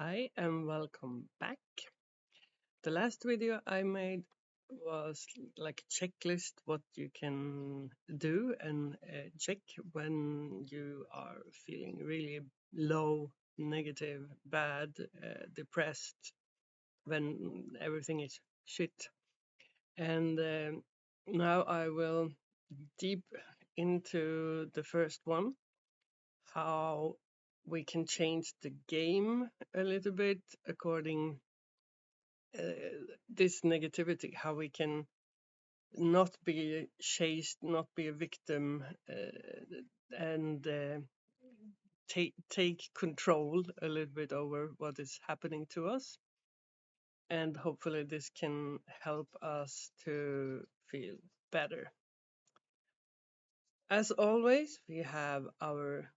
Hi and welcome back. The last video I made was like a checklist what you can do and check when you are feeling really low, negative, bad, depressed, when everything is shit. And now I will deep into the first one, how we can change the game a little bit according this negativity, how we can not be chased, not be a victim, and take control a little bit over what is happening to us. And hopefully, this can help us to feel better. As always, we have our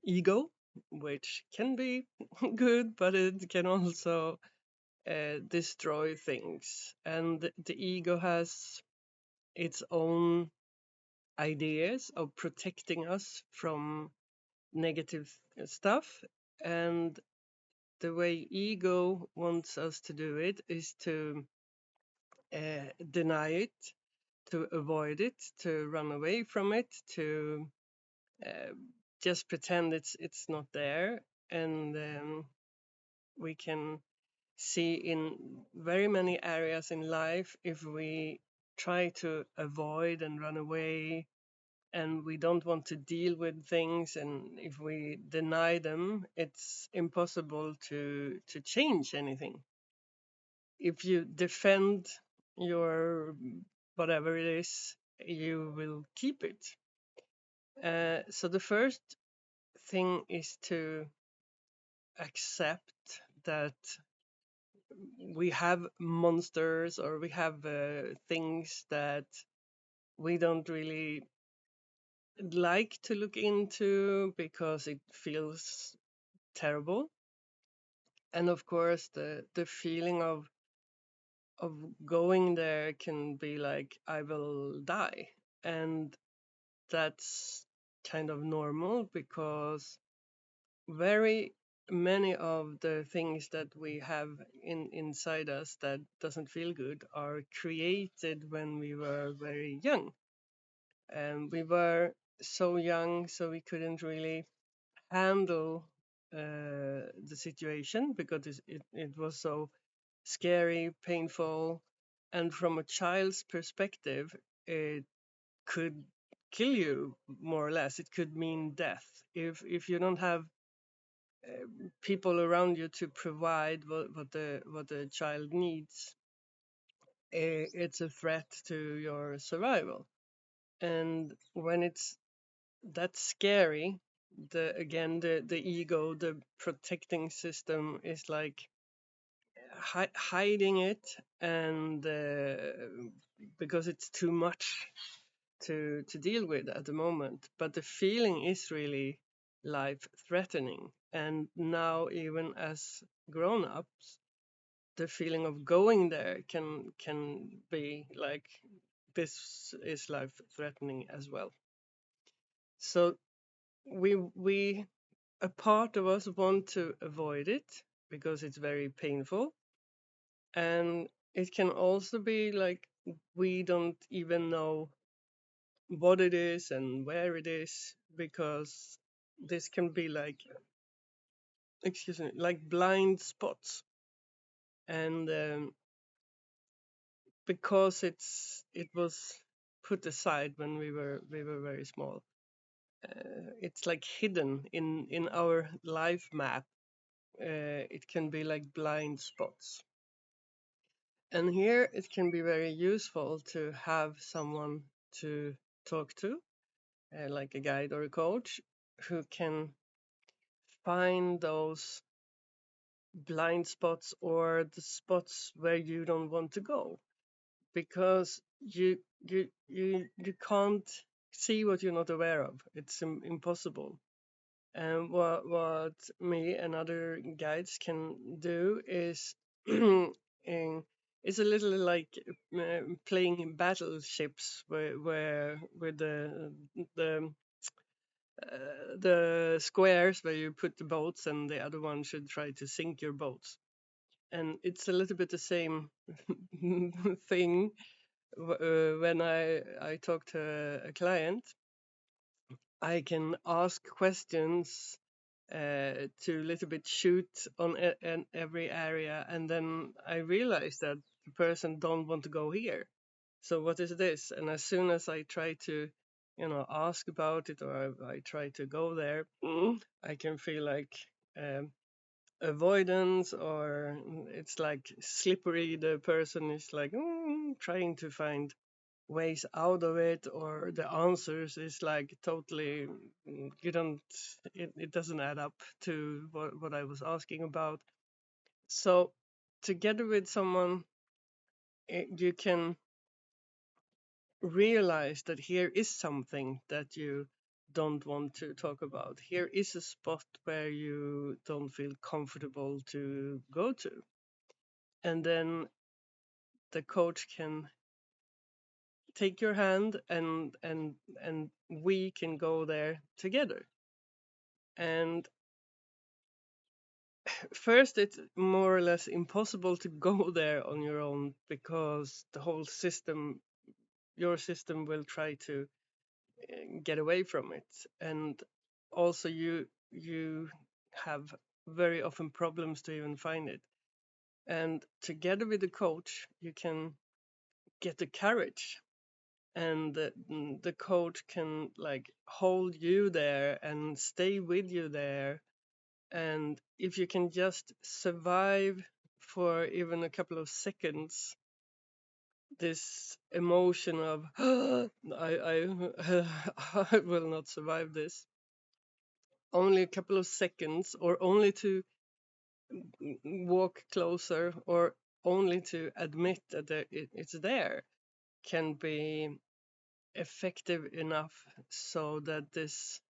ego, which can be good, but it can also destroy things. And the ego has its own ideas of protecting us from negative stuff. And the way ego wants us to do it is to deny it, to avoid it, to run away from it, to uh, just pretend it's not there. And we can see in very many areas in life, if we try to avoid and run away and we don't want to deal with things, and if we deny them, it's impossible to change anything. If you defend your whatever it is, you will keep it. So the first thing is to accept that we have monsters, or we have things that we don't really like to look into because it feels terrible. And of course, the feeling of going there can be like, I will die. And that's kind of normal, because very many of the things that we have inside us that doesn't feel good are created when we were very young. And we were so young, so we couldn't really handle the situation, because it was so scary, painful, and from a child's perspective, it could kill you, more or less. It could mean death if you don't have people around you to provide what the child needs. It's a threat to your survival. And when it's that scary, the ego, the protecting system is like hiding it, and because it's too much to deal with at the moment. But the feeling is really life threatening. And now, even as grown ups, the feeling of going there can be like, this is life threatening as well. So we a part of us want to avoid it because it's very painful. And it can also be like, we don't even know what it is and where it is, because this can be like, excuse me, like blind spots. And because it was put aside when we were very small, it's like hidden in our life map. It can be like blind spots. And here it can be very useful to have someone to talk to, like a guide or a coach, who can find those blind spots, or the spots where you don't want to go, because you can't see what you're not aware of. It's impossible. And what me and other guides can do is it's a little like playing battleships, where with the the squares where you put the boats, and the other one should try to sink your boats. And it's a little bit the same thing when I talk to a client. I can ask questions to a little bit shoot on every area, and then I realize that the person don't want to go here. So what is this? And as soon as I try to, ask about it, or I try to go there, I can feel like um, avoidance, or it's like slippery. The person is like trying to find ways out of it, or the answers is like totally you don't it doesn't add up to what I was asking about. So together with someone, you can realize that here is something that you don't want to talk about. Here is a spot where you don't feel comfortable to go to. And then the coach can take your hand, and we can go there together. And first, it's more or less impossible to go there on your own, because the whole system, your system, will try to get away from it. And also you have very often problems to even find it. And together with the coach, you can get the courage, and the coach can like hold you there and stay with you there. And if you can just survive for even a couple of seconds this emotion of I will not survive this, only a couple of seconds, or only to walk closer, or only to admit that it's there, can be effective enough so that this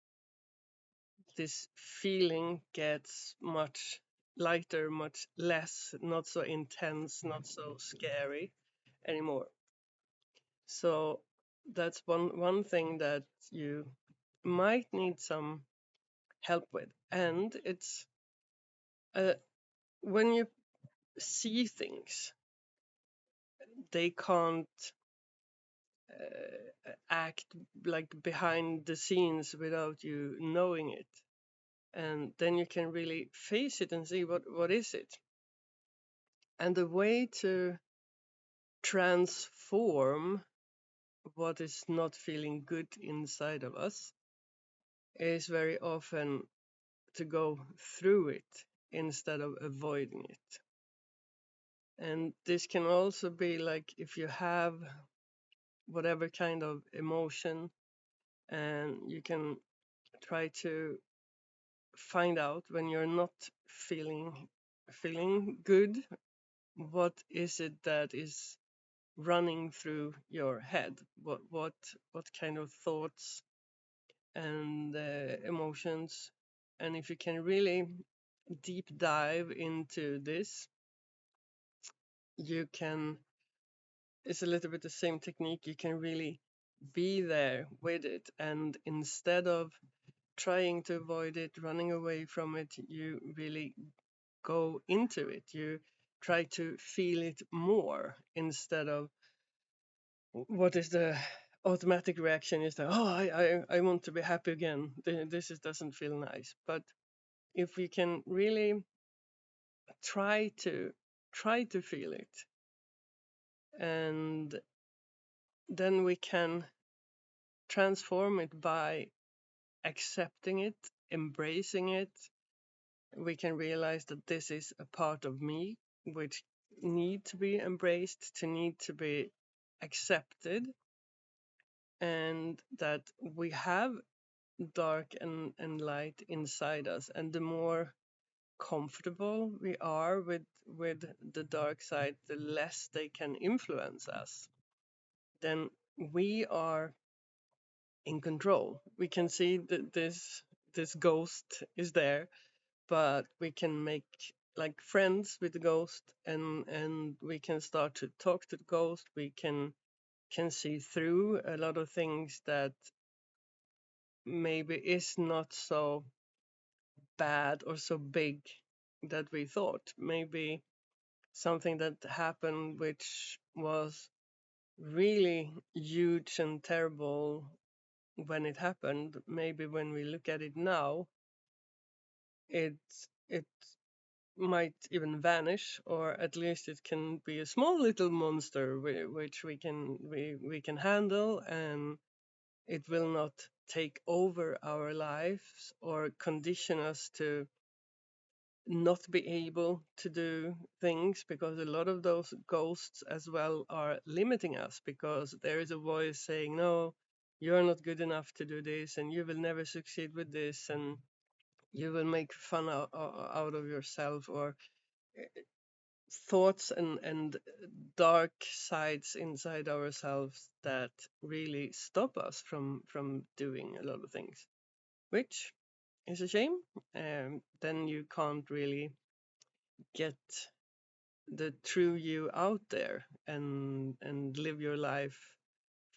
feeling gets much lighter, much less, not so intense, not so scary anymore. So that's one thing that you might need some help with. And it's when you see things, they can't act like behind the scenes without you knowing it. And then you can really face it and see what is it. And the way to transform what is not feeling good inside of us is very often to go through it instead of avoiding it. And this can also be like if you have whatever kind of emotion, and you can try to find out when you're not feeling good, what is it that is running through your head, what kind of thoughts and emotions. And if you can really deep dive into this, you can, it's a little bit the same technique, you can really be there with it, and instead of trying to avoid it, running away from it, you really go into it. You try to feel it more, instead of what is the automatic reaction is that, oh, I want to be happy again. This doesn't feel nice. But if we can really try to feel it, and then we can transform it by accepting it, embracing it. We can realize that this is a part of me which need to be embraced, to need to be accepted, and that we have dark and light inside us. And the more comfortable we are with the dark side, the less they can influence us. Then we are in control. We can see that this ghost is there, but we can make like friends with the ghost, and we can start to talk to the ghost. We can see through a lot of things that maybe is not so bad or so big that we thought. Maybe something that happened which was really huge and terrible when it happened, maybe when we look at it now, it might even vanish, or at least it can be a small little monster which we can handle, and it will not take over our lives or condition us to not be able to do things, because a lot of those ghosts as well are limiting us, because there is a voice saying, no, you're not good enough to do this, and you will never succeed with this, and you will make fun out of yourself, or thoughts and dark sides inside ourselves that really stop us from doing a lot of things, which is a shame. Then you can't really get the true you out there and live your life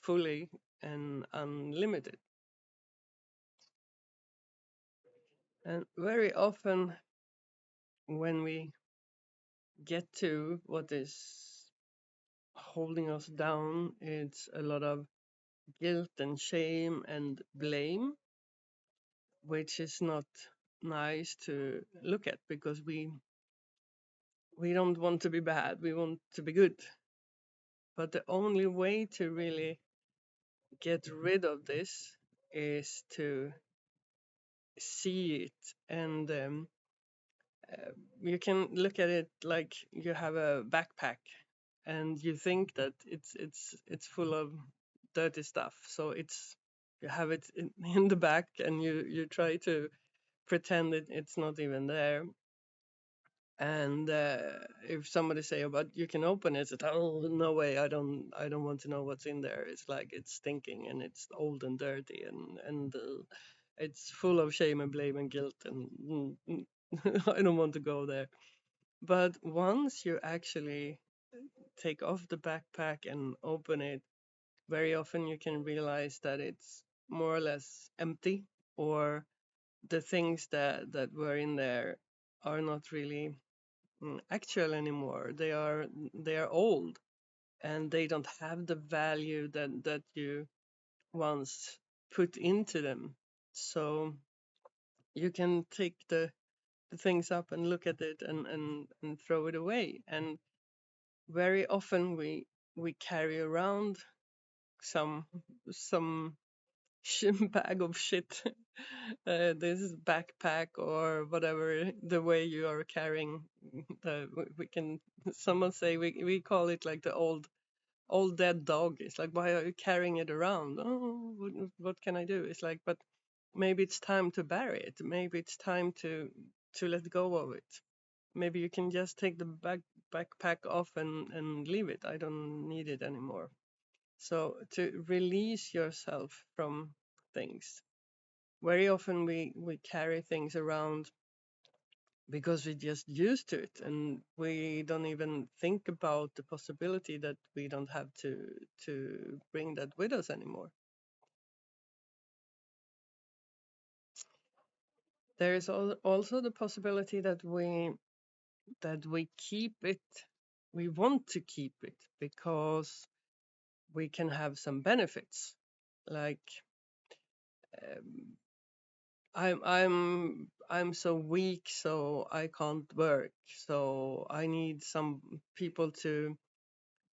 fully and unlimited. And very often when we get to what is holding us down, it's a lot of guilt and shame and blame, which is not nice to look at, because we don't want to be bad, we want to be good. But the only way to really get rid of this is to see it, and you can look at it like you have a backpack and you think that it's full of dirty stuff, so it's you have it in the back, and you try to pretend it's not even there. And if somebody say, "Oh, but you can open it," it's, oh, no way, I don't want to know what's in there. It's like it's stinking and it's old and dirty, and it's full of shame and blame and guilt, and I don't want to go there. But once you actually take off the backpack and open it, very often you can realize that it's more or less empty, or the things that were in there are not really actual anymore. They are old, and they don't have the value that you once put into them. So you can take the things up and look at it and throw it away. And very often we carry around some some bag of shit, this backpack or whatever, the way you are carrying we can, someone say, we call it like the old dead dog. It's like, why are you carrying it around? Oh, what can I do? It's like, but maybe it's time to bury it, maybe it's time to let go of it. Maybe you can just take the backpack off and leave it. I don't need it anymore. So to release yourself from things. Very often we carry things around because we're just used to it, and we don't even think about the possibility that we don't have to bring that with us anymore. There is also the possibility that we keep it. We want to keep it because we can have some benefits, like um, I'm so weak, so I can't work. So I need some people to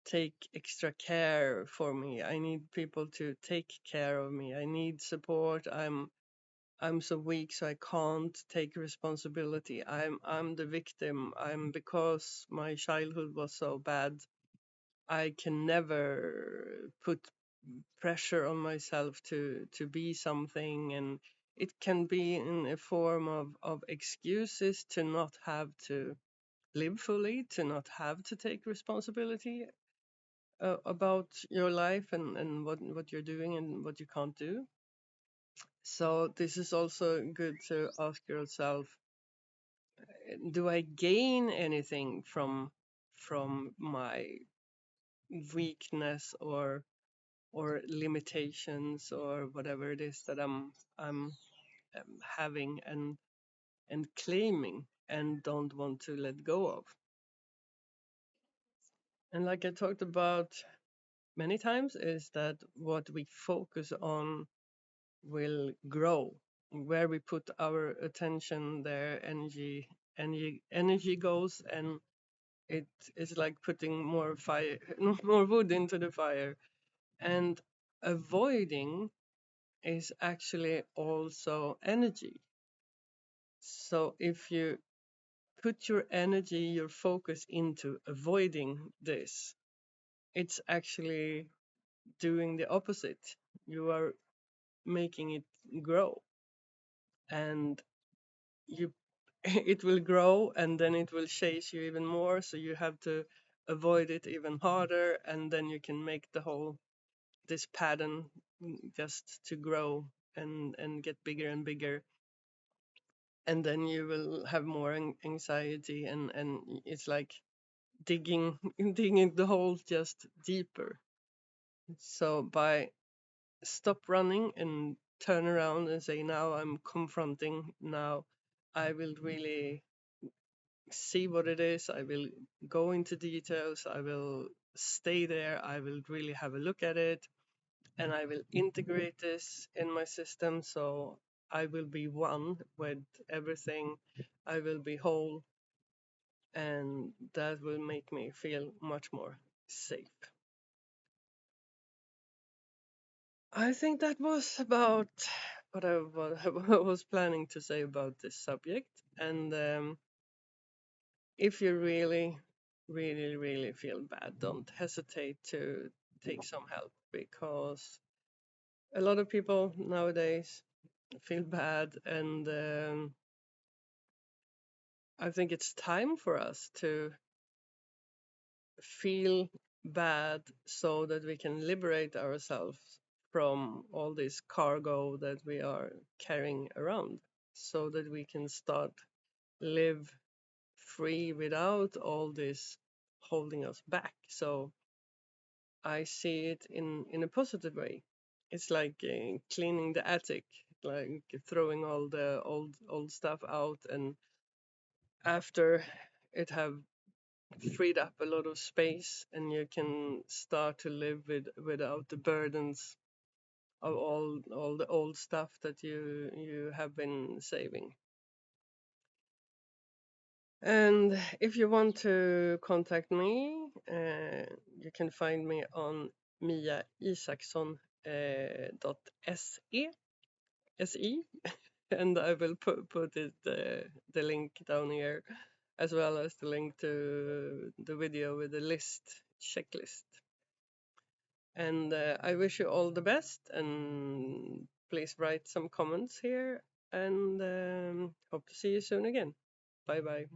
take extra care for me. I need people to take care of me. I need support. I'm so weak, so I can't take responsibility. I'm the victim. I'm because my childhood was so bad. I can never put pressure on myself to be something, and it can be in a form of excuses to not have to live fully, to not have to take responsibility about your life, and what you're doing and what you can't do. So this is also good to ask yourself, do I gain anything from my weakness, or or limitations or whatever it is that I'm having and claiming and don't want to let go of. And like I talked about many times, is that what we focus on will grow. Where we put our attention, their energy goes, and it is like putting more fire, more wood into the fire. And avoiding is actually also energy. So if you put your energy, your focus into avoiding this, it's actually doing the opposite. You are making it grow, and you it will grow, and then it will chase you even more, so you have to avoid it even harder, and then you can make the whole this pattern just to grow and get bigger and bigger, and then you will have more anxiety, and it's like digging digging the hole just deeper. So by stop running and turn around and say, now I'm confronting, now I will really see what it is, I will go into details, I will stay there, I will really have a look at it, and I will integrate this in my system, so I will be one with everything, I will be whole, and that will make me feel much more safe. I think that was about what I was planning to say about this subject. And if you really, really, really feel bad, don't hesitate to take some help, because a lot of people nowadays feel bad, and I think it's time for us to feel bad so that we can liberate ourselves from all this cargo that we are carrying around, so that we can start live free without all this holding us back. So I see it in a positive way. It's like cleaning the attic, like throwing all the old stuff out, and after it have freed up a lot of space, and you can start to live without the burdens of all the old stuff that you have been saving. And if you want to contact me, you can find me on miaisaksson.se, and I will put it the link down here, as well as the link to the video with the checklist. And I wish you all the best, and please write some comments here, and hope to see you soon again. Bye bye.